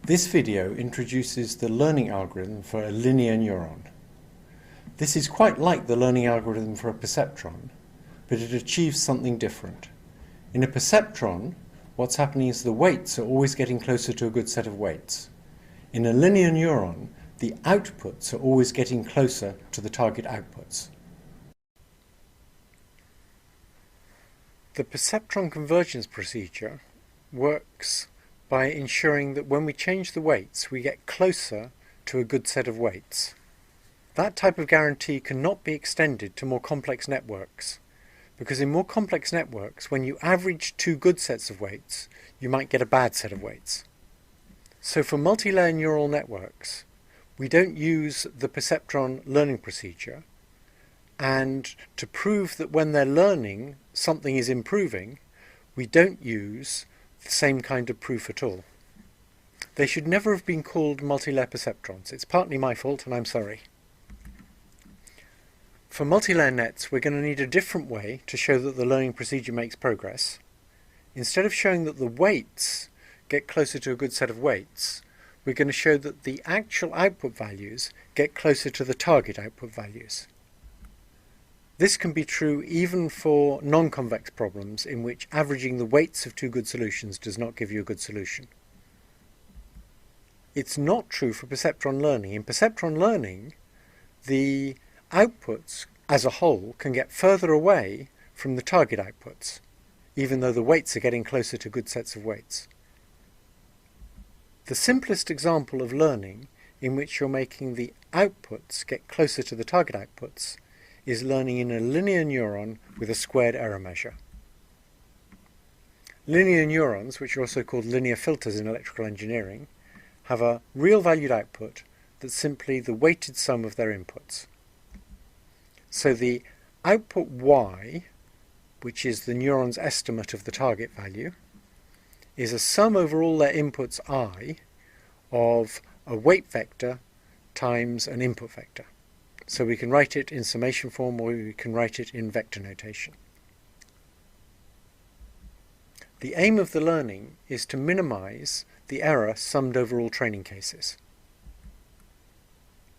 This video introduces the learning algorithm for a linear neuron. This is quite like the learning algorithm for a perceptron, but it achieves something different. In a perceptron, what's happening is the weights are always getting closer to a good set of weights. In a linear neuron, the outputs are always getting closer to the target outputs. The perceptron convergence procedure works by ensuring that when we change the weights, we get closer to a good set of weights. That type of guarantee cannot be extended to more complex networks, because in more complex networks, when you average two good sets of weights, you might get a bad set of weights. So for multi-layer neural networks, we don't use the perceptron learning procedure, and to prove that when they're learning, something is improving, we don't use the same kind of proof at all. They should never have been called multi-layer perceptrons. It's partly my fault, and I'm sorry. For multi-layer nets, we're going to need a different way to show that the learning procedure makes progress. Instead of showing that the weights get closer to a good set of weights, we're going to show that the actual output values get closer to the target output values. This can be true even for non-convex problems in which averaging the weights of two good solutions does not give you a good solution. It's not true for perceptron learning. In perceptron learning, the outputs as a whole can get further away from the target outputs, even though the weights are getting closer to good sets of weights. The simplest example of learning in which you're making the outputs get closer to the target outputs is learning in a linear neuron with a squared error measure. Linear neurons, which are also called linear filters in electrical engineering, have a real valued output that's simply the weighted sum of their inputs. So the output y, which is the neuron's estimate of the target value, is a sum over all their inputs I of a weight vector times an input vector. So we can write it in summation form, or we can write it in vector notation. The aim of the learning is to minimize the error summed over all training cases.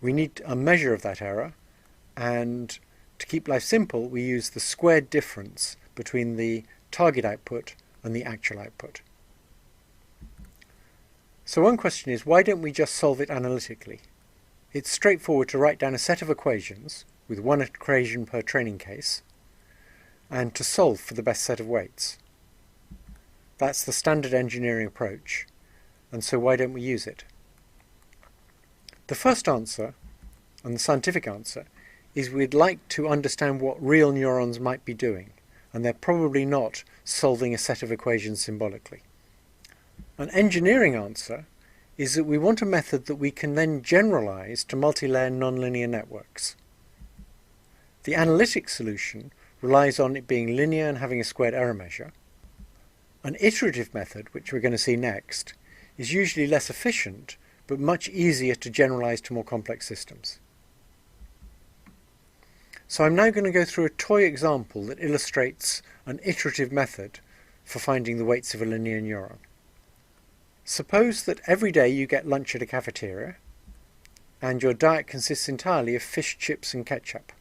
We need a measure of that error, and to keep life simple, we use the squared difference between the target output and the actual output. So one question is, why don't we just solve it analytically? It's straightforward to write down a set of equations, with one equation per training case, and to solve for the best set of weights. That's the standard engineering approach, and so why don't we use it? The first answer, and the scientific answer, is we'd like to understand what real neurons might be doing, and they're probably not solving a set of equations symbolically. An engineering answer is that we want a method that we can then generalize to multi-layer nonlinear networks. The analytic solution relies on it being linear and having a squared error measure. An iterative method, which we're going to see next, is usually less efficient, but much easier to generalize to more complex systems. So I'm now going to go through a toy example that illustrates an iterative method for finding the weights of a linear neuron. Suppose that every day you get lunch at a cafeteria, and your diet consists entirely of fish, chips and ketchup.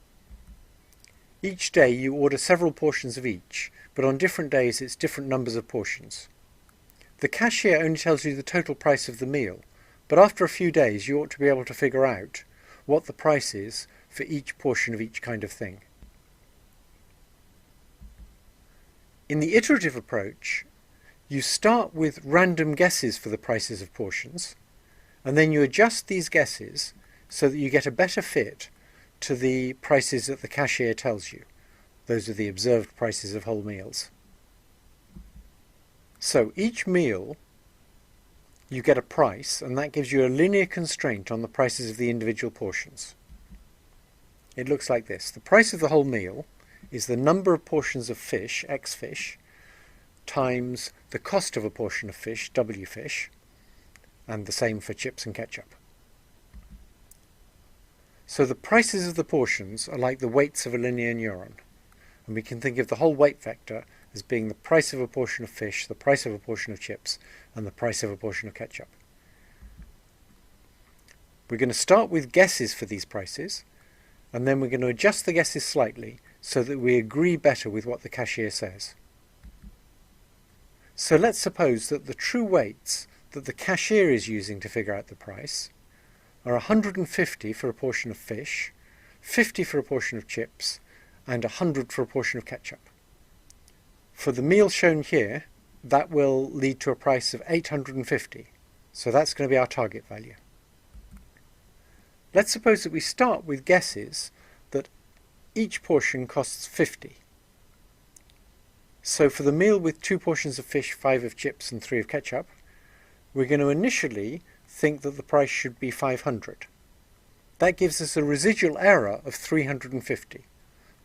Each day you order several portions of each, but on different days it's different numbers of portions. The cashier only tells you the total price of the meal, but after a few days you ought to be able to figure out what the price is for each portion of each kind of thing. In the iterative approach, you start with random guesses for the prices of portions, and then you adjust these guesses so that you get a better fit to the prices that the cashier tells you. Those are the observed prices of whole meals. So each meal you get a price, and that gives you a linear constraint on the prices of the individual portions. It looks like this. The price of the whole meal is the number of portions of fish, X fish, times the cost of a portion of fish, W fish, and the same for chips and ketchup. So the prices of the portions are like the weights of a linear neuron, and we can think of the whole weight vector as being the price of a portion of fish, the price of a portion of chips, and the price of a portion of ketchup. We're going to start with guesses for these prices, and then we're going to adjust the guesses slightly so that we agree better with what the cashier says. So let's suppose that the true weights that the cashier is using to figure out the price are 150 for a portion of fish, 50 for a portion of chips, and 100 for a portion of ketchup. For the meal shown here, that will lead to a price of 850, so that's going to be our target value. Let's suppose that we start with guesses that each portion costs 50. So for the meal with 2 portions of fish, 5 of chips and 3 of ketchup, we're going to initially think that the price should be 500. That gives us a residual error of 350.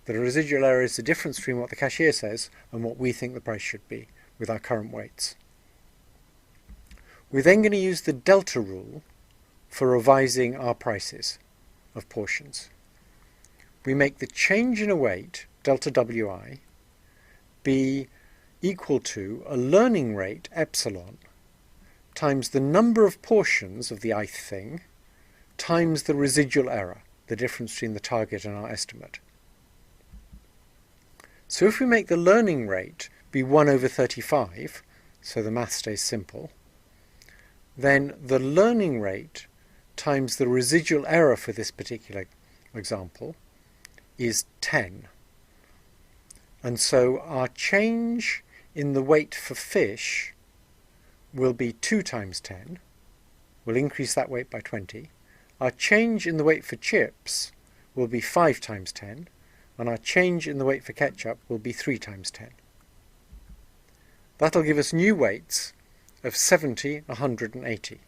The residual error is the difference between what the cashier says and what we think the price should be with our current weights. We're then going to use the delta rule for revising our prices of portions. We make the change in a weight, delta wi, be equal to a learning rate, epsilon, times the number of portions of the ith thing, times the residual error, the difference between the target and our estimate. So if we make the learning rate be 1 over 35, so the math stays simple, then the learning rate times the residual error for this particular example is 10. And so our change in the weight for fish will be 2 times 10. We'll increase that weight by 20. Our change in the weight for chips will be 5 times 10. And our change in the weight for ketchup will be 3 times 10. That'll give us new weights of 70, 100 and 80.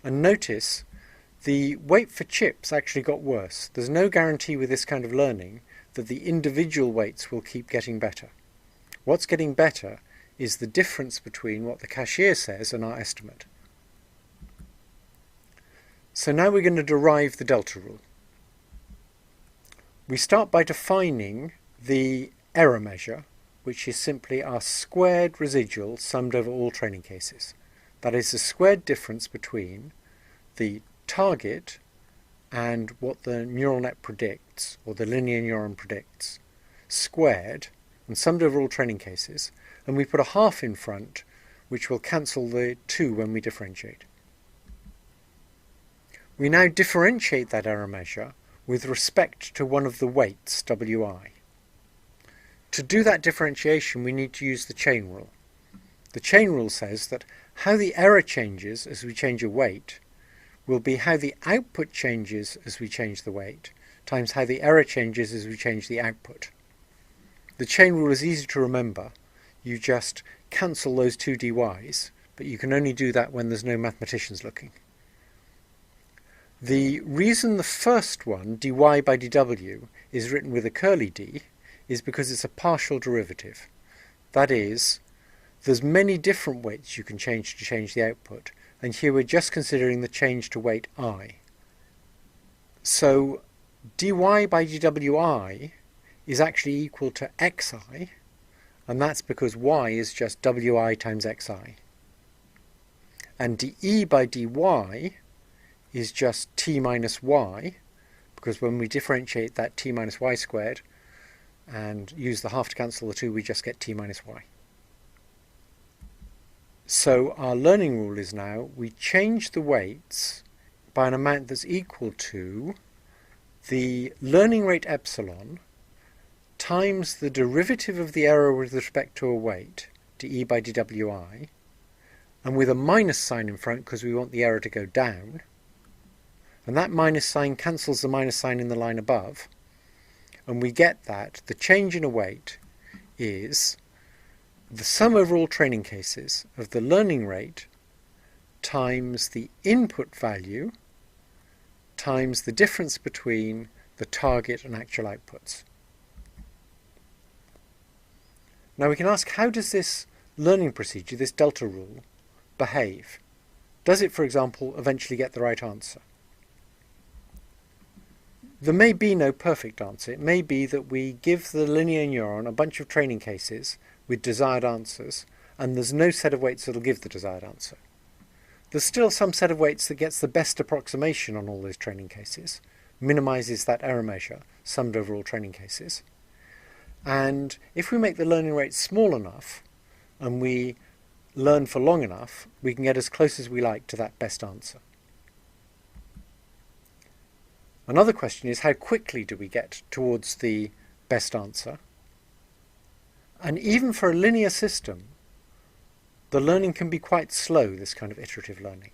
And notice the weight for chips actually got worse. There's no guarantee with this kind of learning that the individual weights will keep getting better. What's getting better is the difference between what the cashier says and our estimate. So now we're going to derive the delta rule. We start by defining the error measure, which is simply our squared residual summed over all training cases. That is the squared difference between the target and what the neural net predicts, or the linear neuron predicts, squared and summed over all training cases, and we put a half in front, which will cancel the 2 when we differentiate. We now differentiate that error measure with respect to one of the weights, wi. To do that differentiation, we need to use the chain rule. The chain rule says that how the error changes as we change a weight will be how the output changes as we change the weight, times how the error changes as we change the output. The chain rule is easy to remember. You just cancel those 2 dy's, but you can only do that when there's no mathematicians looking. The reason the first one, dy by dw, is written with a curly d is because it's a partial derivative. That is, there's many different weights you can change to change the output, and here we're just considering the change to weight I. So dy by dwi is actually equal to xi, and that's because y is just wi times xi. And dE by dy is just t minus y, because when we differentiate that t minus y squared and use the half to cancel the 2, we just get t minus y. So our learning rule is now we change the weights by an amount that's equal to the learning rate epsilon times the derivative of the error with respect to a weight, dE by dwi, and with a minus sign in front because we want the error to go down. And that minus sign cancels the minus sign in the line above, and we get that the change in a weight is the sum over all training cases of the learning rate times the input value times the difference between the target and actual outputs. Now we can ask, how does this learning procedure, this delta rule, behave? Does it, for example, eventually get the right answer? There may be no perfect answer. It may be that we give the linear neuron a bunch of training cases with desired answers, and there's no set of weights that will give the desired answer. there's still some set of weights that gets the best approximation on all those training cases, minimises that error measure, summed over all training cases. And if we make the learning rate small enough, and we learn for long enough, we can get as close as we like to that best answer. Another question is, how quickly do we get towards the best answer? And even for a linear system, the learning can be quite slow, this kind of iterative learning.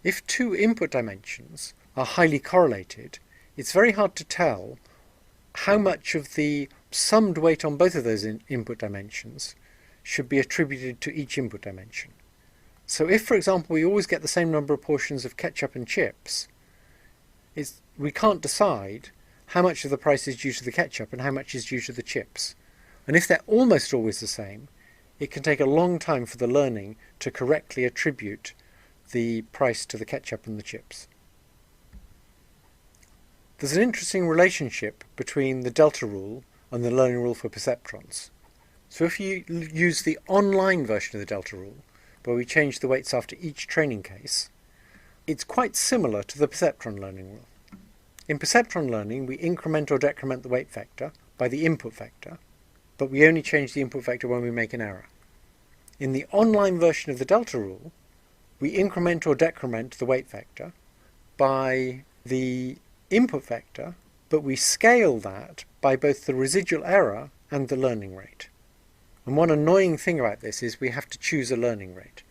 If two input dimensions are highly correlated, it's very hard to tell how much of the summed weight on both of those input dimensions should be attributed to each input dimension. So if, for example, we always get the same number of portions of ketchup and chips, we can't decide how much of the price is due to the ketchup and how much is due to the chips. And if they're almost always the same, it can take a long time for the learning to correctly attribute the price to the ketchup and the chips. There's an interesting relationship between the delta rule and the learning rule for perceptrons. So if you use the online version of the delta rule, where we change the weights after each training case, it's quite similar to the perceptron learning rule. In perceptron learning, we increment or decrement the weight vector by the input vector, but we only change the input vector when we make an error. In the online version of the delta rule, we increment or decrement the weight vector by the input vector, but we scale that by both the residual error and the learning rate. And one annoying thing about this is we have to choose a learning rate.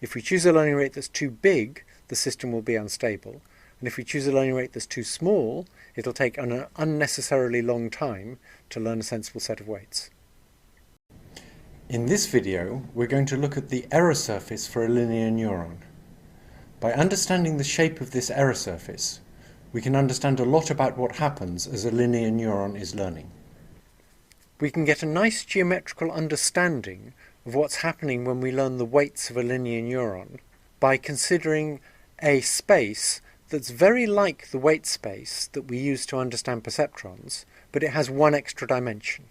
If we choose a learning rate that's too big, the system will be unstable. And if we choose a learning rate that's too small, it'll take an unnecessarily long time to learn a sensible set of weights. In this video, we're going to look at the error surface for a linear neuron. By understanding the shape of this error surface, we can understand a lot about what happens as a linear neuron is learning. We can get a nice geometrical understanding of what's happening when we learn the weights of a linear neuron by considering a space that's very like the weight space that we use to understand perceptrons, but it has one extra dimension.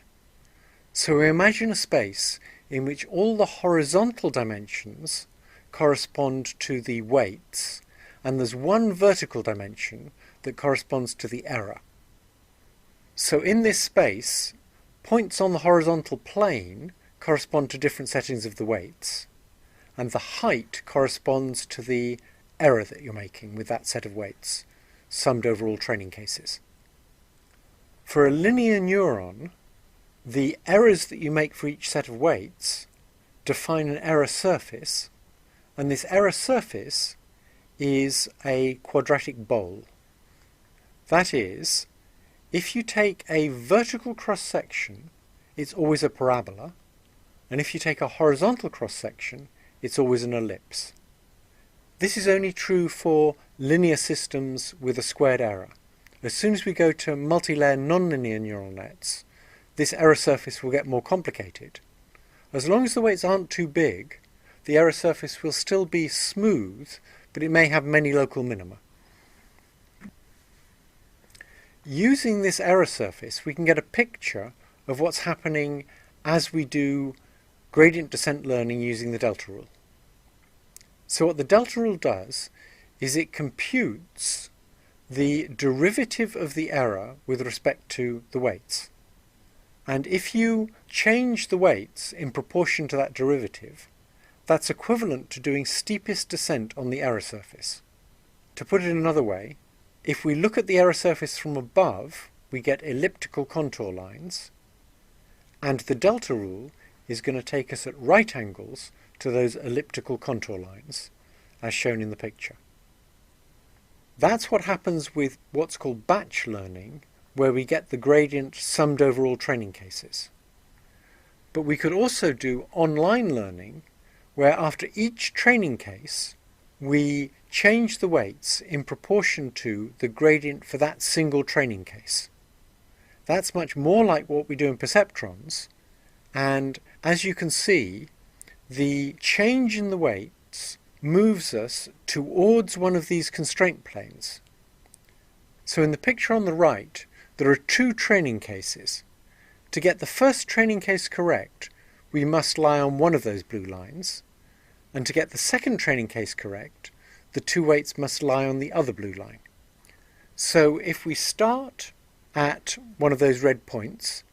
So we imagine a space in which all the horizontal dimensions correspond to the weights, and there's one vertical dimension that corresponds to the error. So in this space, points on the horizontal plane correspond to different settings of the weights, and the height corresponds to the error that you're making with that set of weights, summed over all training cases. For a linear neuron, the errors that you make for each set of weights define an error surface, and this error surface is a quadratic bowl. That is, if you take a vertical cross-section, it's always a parabola, and if you take a horizontal cross-section, it's always an ellipse. This is only true for linear systems with a squared error. As soon as we go to multi-layer nonlinear neural nets, this error surface will get more complicated. As long as the weights aren't too big, the error surface will still be smooth, but it may have many local minima. Using this error surface, we can get a picture of what's happening as we do gradient descent learning using the delta rule. So what the delta rule does is it computes the derivative of the error with respect to the weights. And if you change the weights in proportion to that derivative, that's equivalent to doing steepest descent on the error surface. To put it another way, if we look at the error surface from above, we get elliptical contour lines, and the delta rule is going to take us at right angles to those elliptical contour lines, as shown in the picture. That's what happens with what's called batch learning, where we get the gradient summed over all training cases. But we could also do online learning, where after each training case, we change the weights in proportion to the gradient for that single training case. That's much more like what we do in perceptrons, and as you can see, the change in the weights moves us towards one of these constraint planes. So in the picture on the right, there are two training cases. To get the first training case correct, we must lie on one of those blue lines, And to get the second training case correct, the two weights must lie on the other blue line. So if we start at one of those red points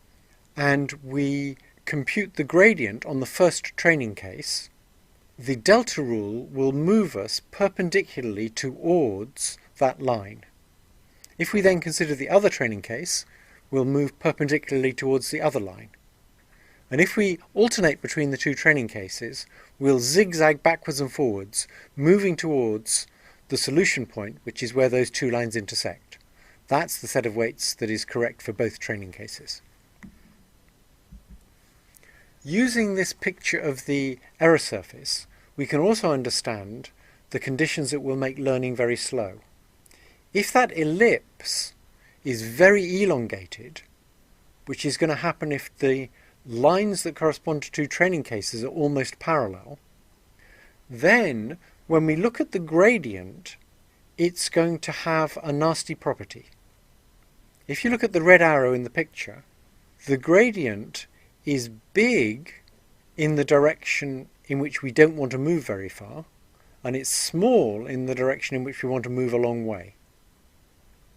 and we compute the gradient on the first training case, the delta rule will move us perpendicularly towards that line. If we then consider the other training case, we'll move perpendicularly towards the other line. And if we alternate between the two training cases, we'll zigzag backwards and forwards, moving towards the solution point, which is where those two lines intersect. That's the set of weights that is correct for both training cases. Using this picture of the error surface, we can also understand the conditions that will make learning very slow. If that ellipse is very elongated, which is going to happen if the lines that correspond to two training cases are almost parallel, then when we look at the gradient, it's going to have a nasty property. If you look at the red arrow in the picture, the gradient is big in the direction in which we don't want to move very far, and it's small in the direction in which we want to move a long way.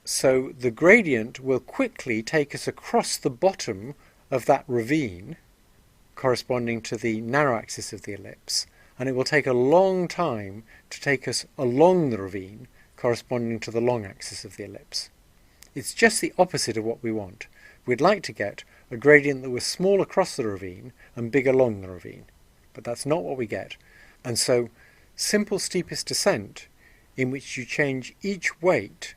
So the gradient will quickly take us across the bottom of that ravine, corresponding to the narrow axis of the ellipse, and it will take a long time to take us along the ravine, corresponding to the long axis of the ellipse. It's just the opposite of what we want. We'd like to get a gradient that was small across the ravine and big along the ravine, but that's not what we get. And so simple steepest descent, in which you change each weight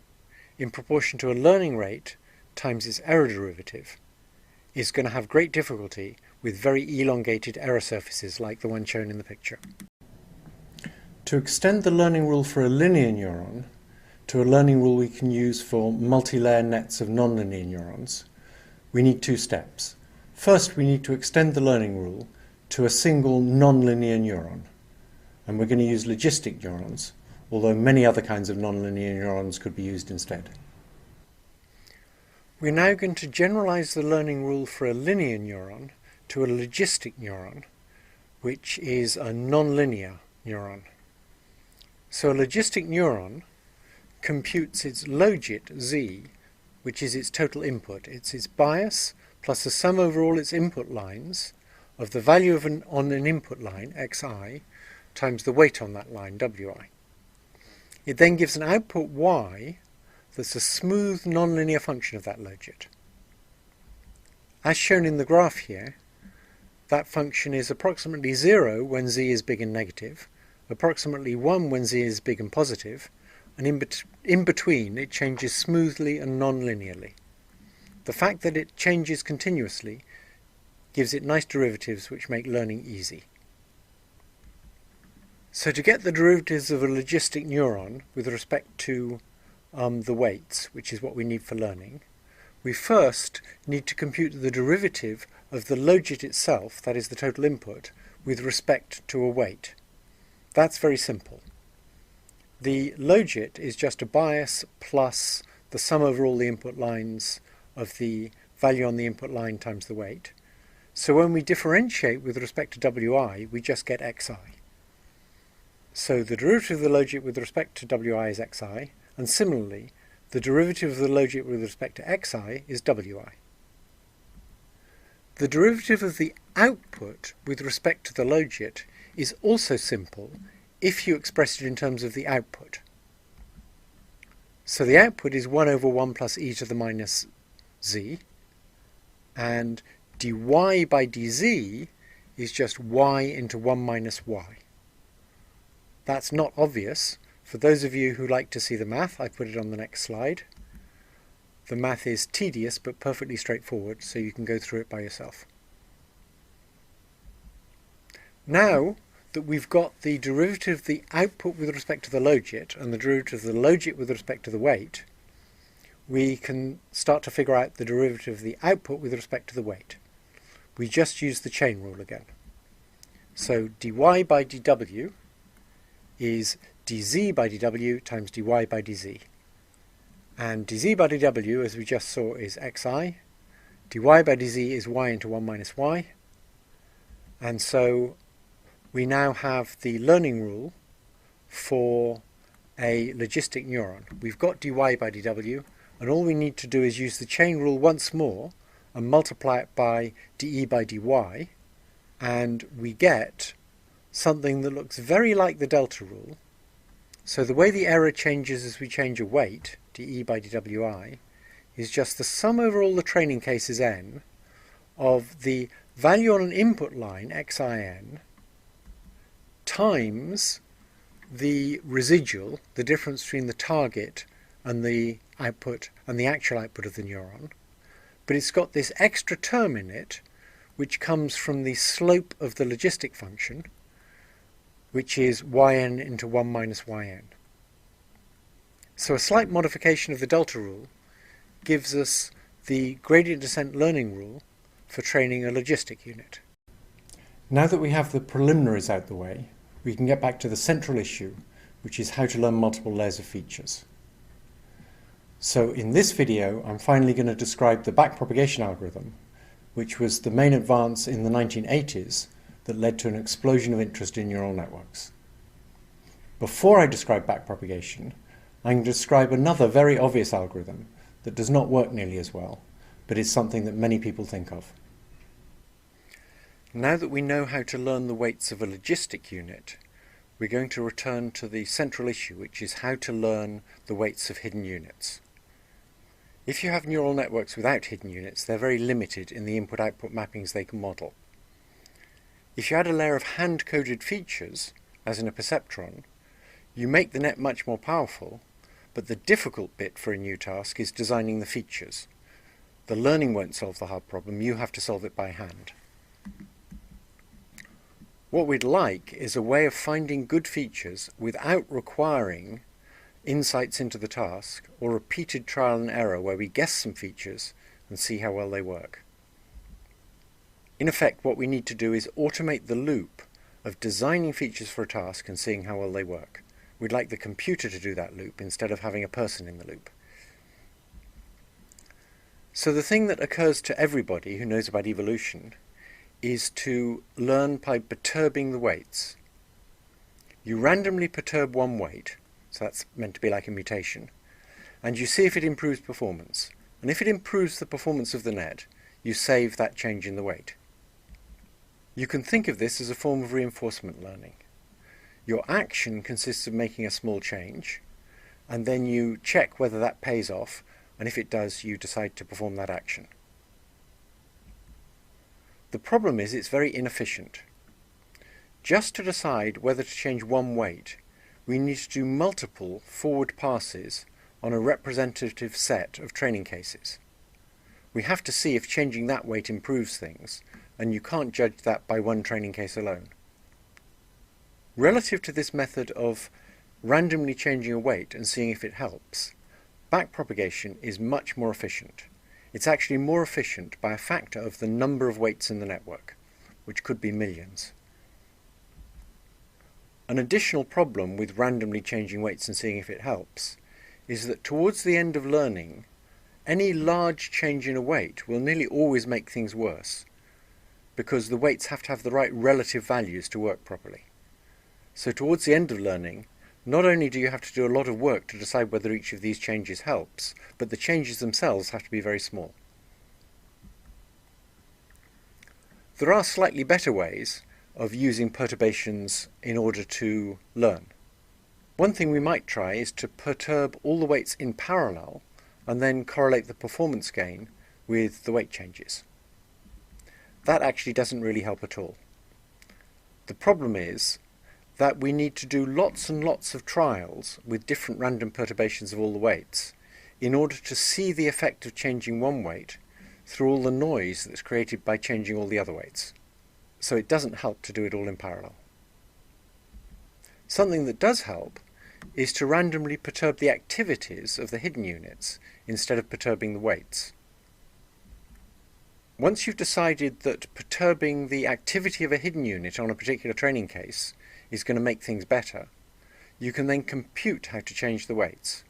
in proportion to a learning rate times its error derivative, is going to have great difficulty with very elongated error surfaces like the one shown in the picture. To extend the learning rule for a linear neuron to a learning rule we can use for multi-layer nets of nonlinear neurons, we need two steps. First, we need to extend the learning rule to a single nonlinear neuron, and we're going to use logistic neurons, although many other kinds of nonlinear neurons could be used instead. We're now going to generalize the learning rule for a linear neuron to a logistic neuron, which is a nonlinear neuron. So a logistic neuron computes its logit, z, which is its total input. It's its bias plus the sum over all its input lines of the value on an input line, xi, times the weight on that line, wi. It then gives an output y that's a smooth nonlinear function of that logit. As shown in the graph here, that function is approximately 0 when z is big and negative, approximately 1 when z is big and positive, and in between it changes smoothly and non-linearly. The fact that it changes continuously gives it nice derivatives which make learning easy. So to get the derivatives of a logistic neuron with respect to the weights, which is what we need for learning, we first need to compute the derivative of the logit itself, that is the total input, with respect to a weight. That's very simple. The logit is just a bias plus the sum over all the input lines of the value on the input line times the weight. So when we differentiate with respect to wi, we just get xi. So the derivative of the logit with respect to wi is xi, and similarly, the derivative of the logit with respect to xi is wi. The derivative of the output with respect to the logit is also simple if you express it in terms of the output. So the output is 1 over 1 plus e to the minus z, and dy by dz is just y into 1 minus y. That's not obvious. For those of you who like to see the math, I put it on the next slide. The math is tedious but perfectly straightforward, so you can go through it by yourself. Now that we've got the derivative of the output with respect to the logit and the derivative of the logit with respect to the weight, we can start to figure out the derivative of the output with respect to the weight. We just use the chain rule again. So dy by dw is dz by dw times dy by dz. And dz by dw, as we just saw, is xi. dy by dz is y into 1 minus y. And so we now have the learning rule for a logistic neuron. We've got dy by dw, and all we need to do is use the chain rule once more and multiply it by dE by dy, and we get something that looks very like the delta rule. So the way the error changes as we change a weight, dE by dwi, is just the sum over all the training cases n of the value on an input line, xin, times the residual, the difference between the target and the output and the actual output of the neuron. But it's got this extra term in it which comes from the slope of the logistic function, which is yn into 1 minus yn. So a slight modification of the delta rule gives us the gradient descent learning rule for training a logistic unit. Now that we have the preliminaries out the way, we can get back to the central issue, which is how to learn multiple layers of features. So in this video, I'm finally going to describe the backpropagation algorithm, which was the main advance in the 1980s that led to an explosion of interest in neural networks. Before I describe backpropagation, I'm going to describe another very obvious algorithm that does not work nearly as well, but is something that many people think of. Now that we know how to learn the weights of a logistic unit, we're going to return to the central issue, which is how to learn the weights of hidden units. If you have neural networks without hidden units, they're very limited in the input-output mappings they can model. If you add a layer of hand-coded features, as in a perceptron, you make the net much more powerful, but the difficult bit for a new task is designing the features. The learning won't solve the hard problem, you have to solve it by hand. What we'd like is a way of finding good features without requiring insights into the task or repeated trial and error where we guess some features and see how well they work. In effect, what we need to do is automate the loop of designing features for a task and seeing how well they work. We'd like the computer to do that loop instead of having a person in the loop. So the thing that occurs to everybody who knows about evolution is to learn by perturbing the weights. You randomly perturb one weight, so that's meant to be like a mutation, and you see if it improves performance. And if it improves the performance of the net, you save that change in the weight. You can think of this as a form of reinforcement learning. Your action consists of making a small change, and then you check whether that pays off, and if it does, you decide to perform that action. The problem is it's very inefficient. Just to decide whether to change one weight, we need to do multiple forward passes on a representative set of training cases. We have to see if changing that weight improves things, and you can't judge that by one training case alone. Relative to this method of randomly changing a weight and seeing if it helps, backpropagation is much more efficient. It's actually more efficient by a factor of the number of weights in the network, which could be millions. An additional problem with randomly changing weights and seeing if it helps is that towards the end of learning, any large change in a weight will nearly always make things worse, because the weights have to have the right relative values to work properly. So towards the end of learning, not only do you have to do a lot of work to decide whether each of these changes helps, but the changes themselves have to be very small. There are slightly better ways of using perturbations in order to learn. One thing we might try is to perturb all the weights in parallel and then correlate the performance gain with the weight changes. That actually doesn't really help at all. The problem is that we need to do lots and lots of trials with different random perturbations of all the weights in order to see the effect of changing one weight through all the noise that's created by changing all the other weights. So it doesn't help to do it all in parallel. Something that does help is to randomly perturb the activities of the hidden units instead of perturbing the weights. Once you've decided that perturbing the activity of a hidden unit on a particular training case is going to make things better, you can then compute how to change the weights.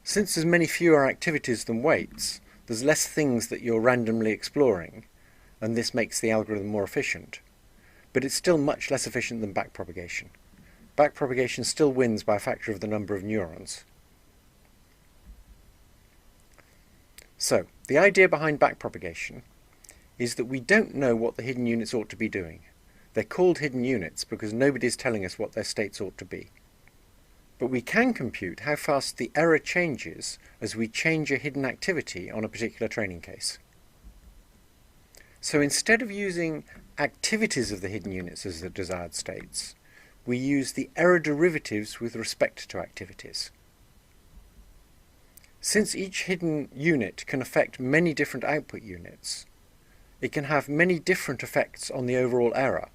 Since there's many fewer activities than weights, there's less things that you're randomly exploring, and this makes the algorithm more efficient. but it's still much less efficient than backpropagation. Backpropagation still wins by a factor of the number of neurons. So, the idea behind backpropagation is that we don't know what the hidden units ought to be doing. They're called hidden units because nobody's telling us what their states ought to be. But we can compute how fast the error changes as we change a hidden activity on a particular training case. So instead of using activities of the hidden units as the desired states, we use the error derivatives with respect to activities. Since each hidden unit can affect many different output units, it can have many different effects on the overall error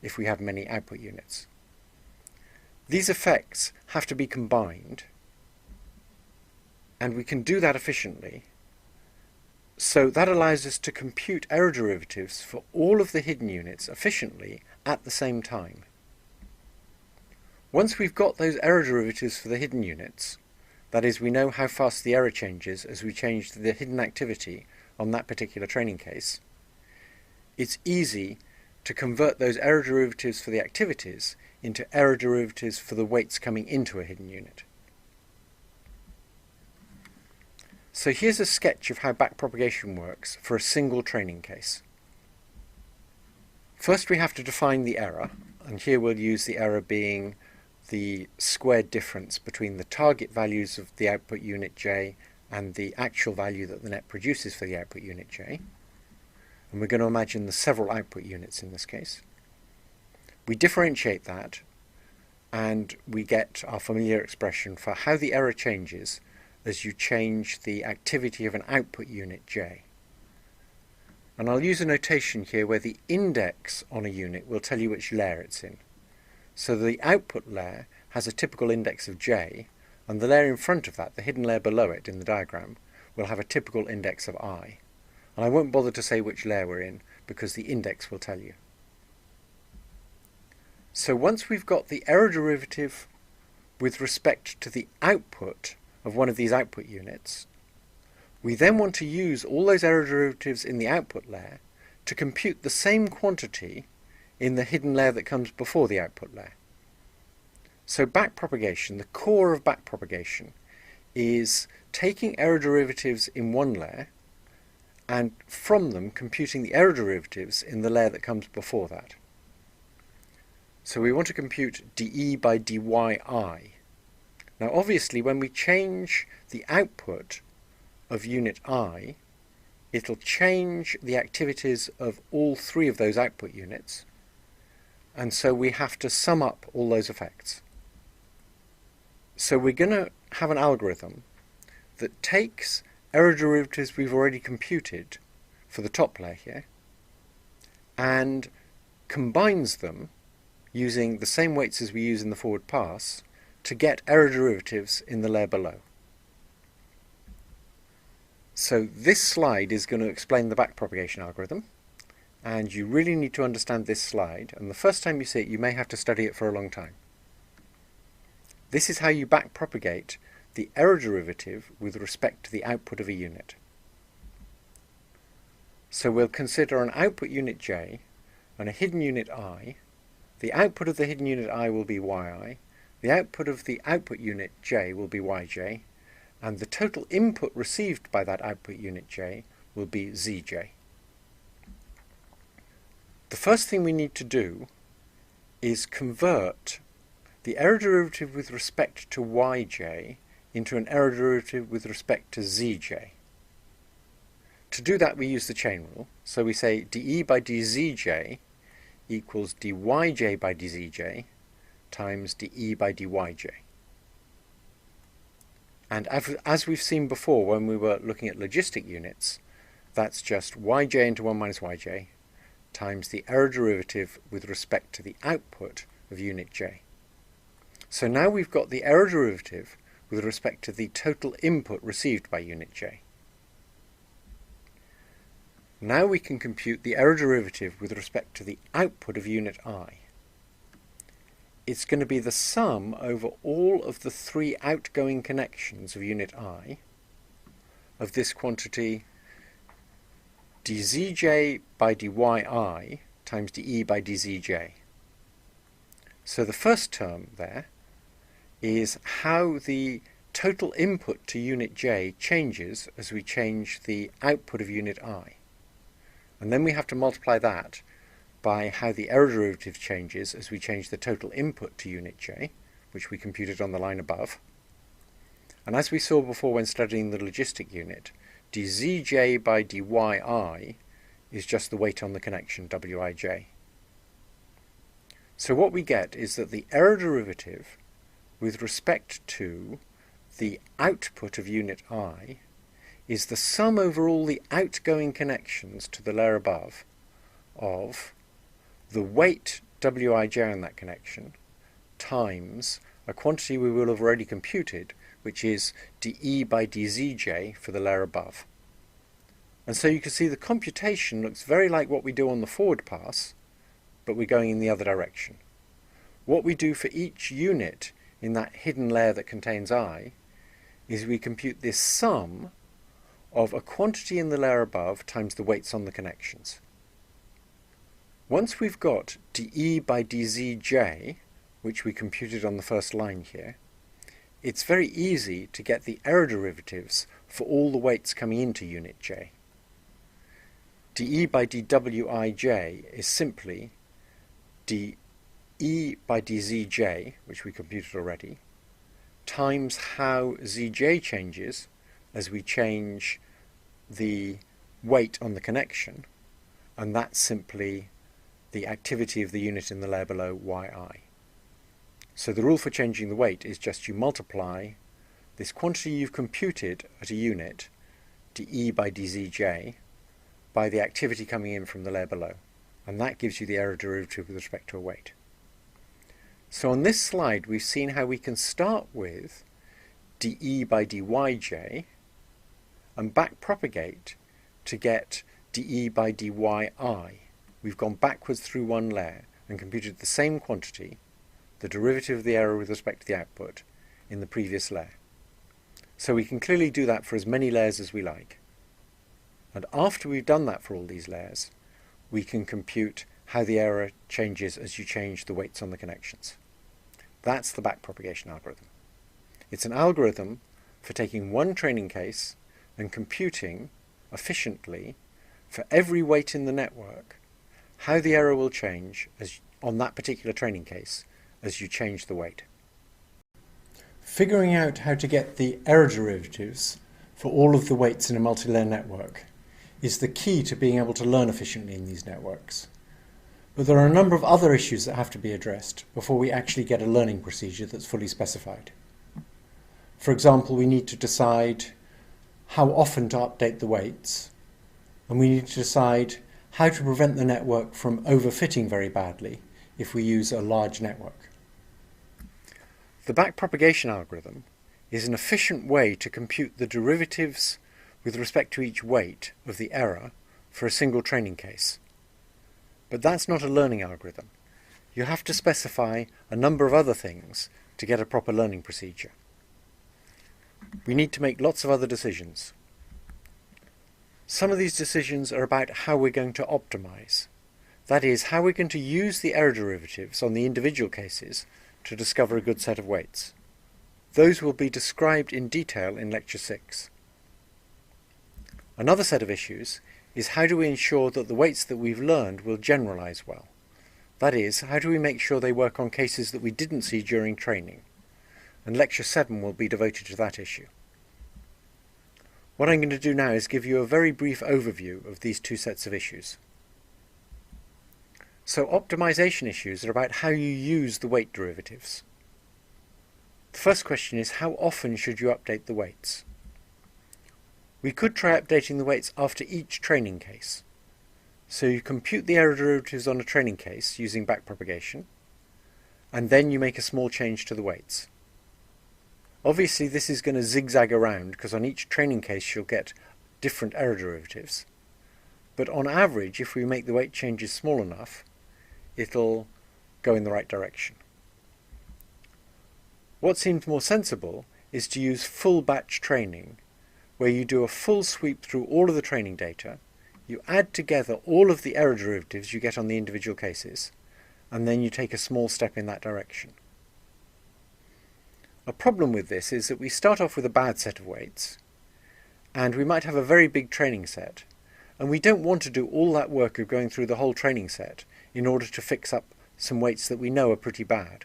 if we have many output units. These effects have to be combined, and we can do that efficiently. So that allows us to compute error derivatives for all of the hidden units efficiently at the same time. Once we've got those error derivatives for the hidden units, that is, we know how fast the error changes as we change the hidden activity on that particular training case, it's easy to convert those error derivatives for the activities into error derivatives for the weights coming into a hidden unit. So here's a sketch of how backpropagation works for a single training case. First we have to define the error, and here we'll use the error being the squared difference between the target values of the output unit j and the actual value that the net produces for the output unit j. And we're going to imagine the several output units in this case. We differentiate that, and we get our familiar expression for how the error changes as you change the activity of an output unit j. And I'll use a notation here where the index on a unit will tell you which layer it's in. So the output layer has a typical index of j, and the layer in front of that, the hidden layer below it in the diagram, will have a typical index of I. And I won't bother to say which layer we're in, because the index will tell you. So once we've got the error derivative with respect to the output of one of these output units, we then want to use all those error derivatives in the output layer to compute the same quantity in the hidden layer that comes before the output layer. So backpropagation, the core of backpropagation, is taking error derivatives in one layer and from them computing the error derivatives in the layer that comes before that. So we want to compute dE by dy I. Now obviously when we change the output of unit I, it'll change the activities of all three of those output units, and so we have to sum up all those effects. So we're going to have an algorithm that takes error derivatives we've already computed for the top layer here and combines them using the same weights as we use in the forward pass to get error derivatives in the layer below. So this slide is going to explain the backpropagation algorithm, and you really need to understand this slide, and the first time you see it you may have to study it for a long time. This is how you backpropagate the error derivative with respect to the output of a unit. So we'll consider an output unit j and a hidden unit I. The output of the hidden unit I will be yi, the output of the output unit j will be yj, and the total input received by that output unit j will be zj. The first thing we need to do is convert the error derivative with respect to yj into an error derivative with respect to zj. To do that we use the chain rule, so we say dE by dzj equals dyj by dzj times dE by dyj. And as we've seen before when we were looking at logistic units, that's just yj into 1 minus yj times the error derivative with respect to the output of unit j. So now we've got the error derivative with respect to the total input received by unit j. Now we can compute the error derivative with respect to the output of unit I. It's going to be the sum over all of the three outgoing connections of unit I of this quantity dzj by dyi times dE by dzj. So the first term there is how the total input to unit j changes as we change the output of unit I. And then we have to multiply that by how the error derivative changes as we change the total input to unit j, which we computed on the line above. And as we saw before when studying the logistic unit, dzj by dyi is just the weight on the connection, wij. So what we get is that the error derivative with respect to the output of unit I is the sum over all the outgoing connections to the layer above of the weight wij on that connection times a quantity we will have already computed, which is dE by dzj for the layer above. And so you can see the computation looks very like what we do on the forward pass, but we're going in the other direction. What we do for each unit in that hidden layer that contains I is we compute this sum of a quantity in the layer above times the weights on the connections. Once we've got dE by dzj, which we computed on the first line here, it's very easy to get the error derivatives for all the weights coming into unit j. dE by dwij is simply dE by dzj, which we computed already, times how zj changes as we change the weight on the connection, and that's simply the activity of the unit in the layer below, yi. So the rule for changing the weight is just you multiply this quantity you've computed at a unit, dE by dzj, by the activity coming in from the layer below, and that gives you the error derivative with respect to a weight. So on this slide we've seen how we can start with dE by dyj and backpropagate to get dE by dyi. We've gone backwards through one layer and computed the same quantity, the derivative of the error with respect to the output, in the previous layer. So we can clearly do that for as many layers as we like. And after we've done that for all these layers, we can compute how the error changes as you change the weights on the connections. That's the backpropagation algorithm. It's an algorithm for taking one training case and computing efficiently for every weight in the network how the error will change on that particular training case as you change the weight. Figuring out how to get the error derivatives for all of the weights in a multi-layer network is the key to being able to learn efficiently in these networks. But there are a number of other issues that have to be addressed before we actually get a learning procedure that's fully specified. For example, we need to decide how often to update the weights, and we need to decide how to prevent the network from overfitting very badly if we use a large network. The backpropagation algorithm is an efficient way to compute the derivatives with respect to each weight of the error for a single training case. But that's not a learning algorithm. You have to specify a number of other things to get a proper learning procedure. We need to make lots of other decisions. Some of these decisions are about how we're going to optimize. That is, how we're going to use the error derivatives on the individual cases to discover a good set of weights. Those will be described in detail in Lecture 6. Another set of issues is how do we ensure that the weights that we've learned will generalize well? That is, how do we make sure they work on cases that we didn't see during training? And Lecture 7 will be devoted to that issue. What I'm going to do now is give you a very brief overview of these two sets of issues. So optimization issues are about how you use the weight derivatives. The first question is, how often should you update the weights? We could try updating the weights after each training case. So you compute the error derivatives on a training case using backpropagation, and then you make a small change to the weights. Obviously this is going to zigzag around because on each training case you'll get different error derivatives. But on average, if we make the weight changes small enough, it'll go in the right direction. What seems more sensible is to use full batch training, where you do a full sweep through all of the training data, You add together all of the error derivatives you get on the individual cases, and then you take a small step in that direction. A problem with this is that we start off with a bad set of weights, and we might have a very big training set, and we don't want to do all that work of going through the whole training set in order to fix up some weights that we know are pretty bad.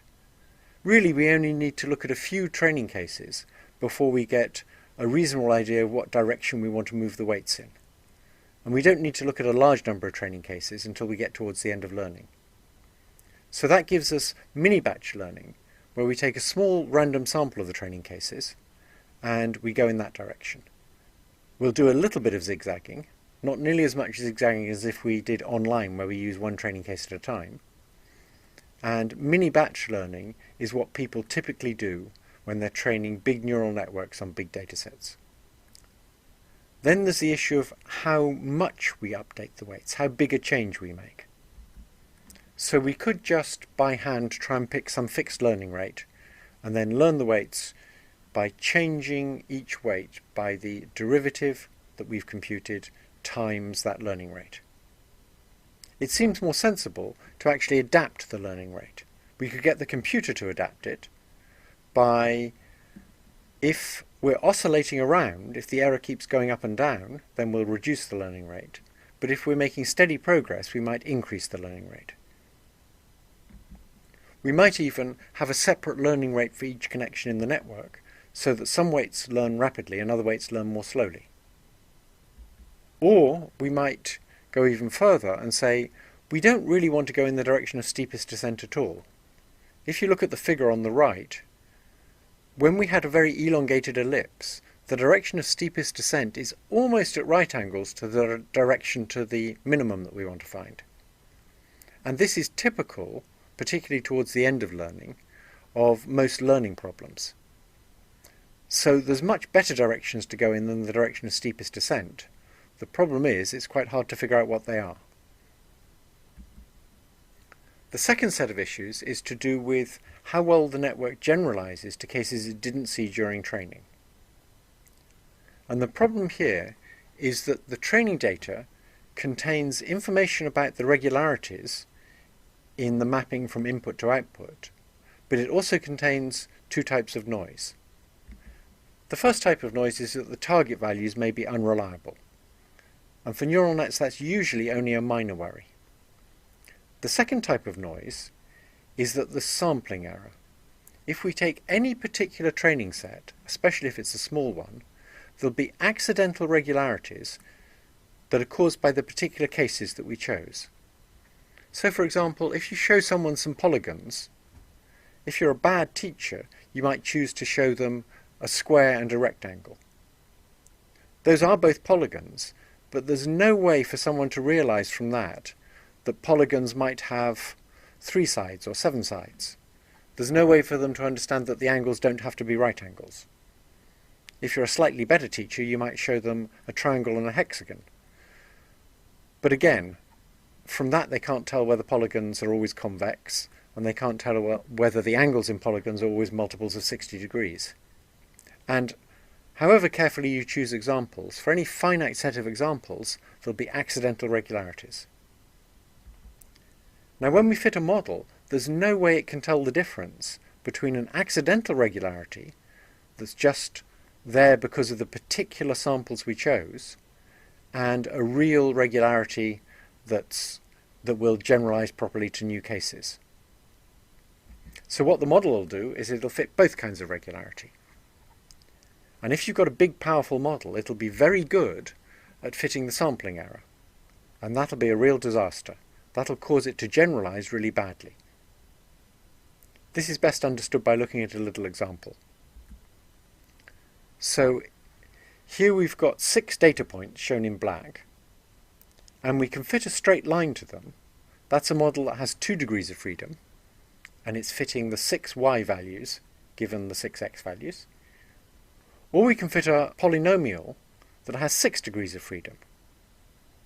Really, we only need to look at a few training cases before we get a reasonable idea of what direction we want to move the weights in. And we don't need to look at a large number of training cases until we get towards the end of learning. So that gives us mini-batch learning, where we take a small random sample of the training cases and we go in that direction. We'll do a little bit of zigzagging, not nearly as much zigzagging as if we did online, where we use one training case at a time. And mini-batch learning is what people typically do when they're training big neural networks on big data sets. Then there's the issue of how much we update the weights, how big a change we make. So we could just by hand try and pick some fixed learning rate and then learn the weights by changing each weight by the derivative that we've computed times that learning rate. It seems more sensible to actually adapt the learning rate. We could get the computer to adapt it by, if we're oscillating around, if the error keeps going up and down, then we'll reduce the learning rate. But if we're making steady progress, we might increase the learning rate. We might even have a separate learning rate for each connection in the network, so that some weights learn rapidly and other weights learn more slowly. Or we might go even further and say, we don't really want to go in the direction of steepest descent at all. If you look at the figure on the right, when we had a very elongated ellipse, the direction of steepest descent is almost at right angles to the direction to the minimum that we want to find. And this is typical, particularly towards the end of learning, of most learning problems. So there's much better directions to go in than the direction of steepest descent. The problem is, it's quite hard to figure out what they are. The second set of issues is to do with how well the network generalizes to cases it didn't see during training. And the problem here is that the training data contains information about the regularities in the mapping from input to output, but it also contains two types of noise. The first type of noise is that the target values may be unreliable. And for neural nets, that's usually only a minor worry. The second type of noise is that the sampling error. If we take any particular training set, especially if it's a small one, there'll be accidental regularities that are caused by the particular cases that we chose. So for example, if you show someone some polygons, if you're a bad teacher, you might choose to show them a square and a rectangle. Those are both polygons, but there's no way for someone to realize from that that polygons might have 3 sides or 7 sides. There's no way for them to understand that the angles don't have to be right angles. If you're a slightly better teacher, you might show them a triangle and a hexagon. But again, from that they can't tell whether polygons are always convex, and they can't tell whether the angles in polygons are always multiples of 60 degrees. And however carefully you choose examples, for any finite set of examples, there'll be accidental regularities. Now when we fit a model, there's no way it can tell the difference between an accidental regularity that's just there because of the particular samples we chose and a real regularity that will generalize properly to new cases. So what the model will do is it'll fit both kinds of regularity. And if you've got a big powerful model, it'll be very good at fitting the sampling error. And that'll be a real disaster. That'll cause it to generalize really badly. This is best understood by looking at a little example. So here we've got 6 data points shown in black, and we can fit a straight line to them. That's a model that has 2 degrees of freedom, and it's fitting the 6 y values given the 6 x values. Or we can fit a polynomial that has 6 degrees of freedom.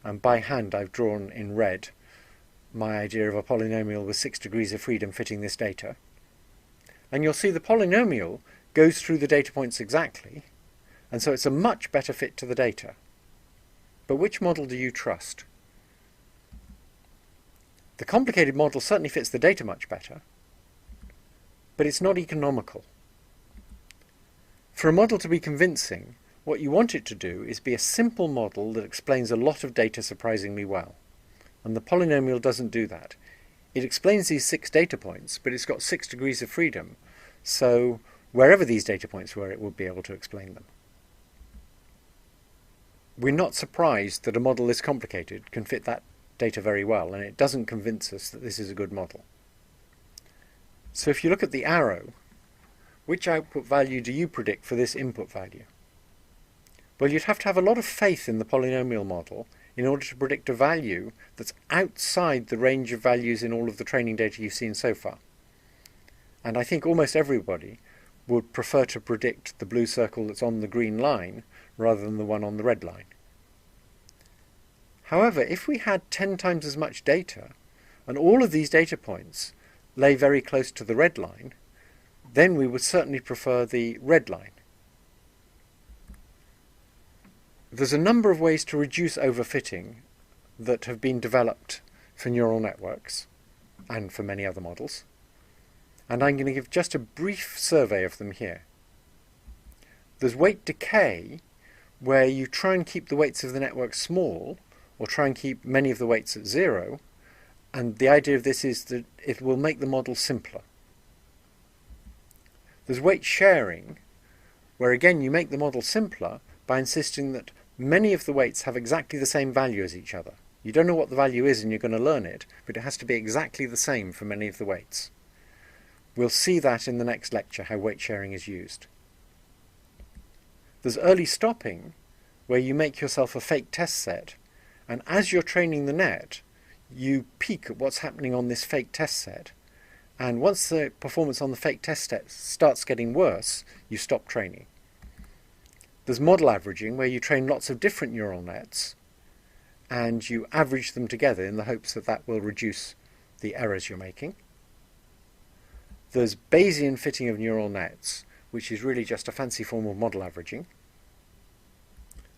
And by hand I've drawn in red my idea of a polynomial with 6 degrees of freedom fitting this data. And you'll see the polynomial goes through the data points exactly, and so it's a much better fit to the data. But which model do you trust? The complicated model certainly fits the data much better, but it's not economical. For a model to be convincing, what you want it to do is be a simple model that explains a lot of data surprisingly well. And the polynomial doesn't do that. It explains these 6 data points, but it's got 6 degrees of freedom, so wherever these data points were, it would be able to explain them. We're not surprised that a model this complicated can fit that data very well, and it doesn't convince us that this is a good model. So if you look at the arrow, which output value do you predict for this input value? Well, you'd have to have a lot of faith in the polynomial model in order to predict a value that's outside the range of values in all of the training data you've seen so far. And I think almost everybody would prefer to predict the blue circle that's on the green line rather than the one on the red line. However, if we had 10 times as much data, and all of these data points lay very close to the red line, then we would certainly prefer the red line. There's a number of ways to reduce overfitting that have been developed for neural networks and for many other models, and I'm going to give just a brief survey of them here. There's weight decay, where you try and keep the weights of the network small, or try and keep many of the weights at 0, and the idea of this is that it will make the model simpler. There's weight sharing, where again you make the model simpler by insisting that many of the weights have exactly the same value as each other. You don't know what the value is and you're going to learn it, but it has to be exactly the same for many of the weights. We'll see that in the next lecture, how weight sharing is used. There's early stopping, where you make yourself a fake test set, and as you're training the net, you peek at what's happening on this fake test set, and once the performance on the fake test set starts getting worse, you stop training. There's model averaging, where you train lots of different neural nets, and you average them together in the hopes that that will reduce the errors you're making. There's Bayesian fitting of neural nets, which is really just a fancy form of model averaging.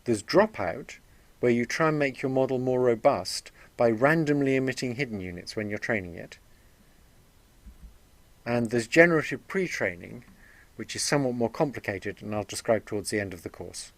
There's dropout, where you try and make your model more robust by randomly omitting hidden units when you're training it. And there's generative pre-training, which is somewhat more complicated, and I'll describe towards the end of the course.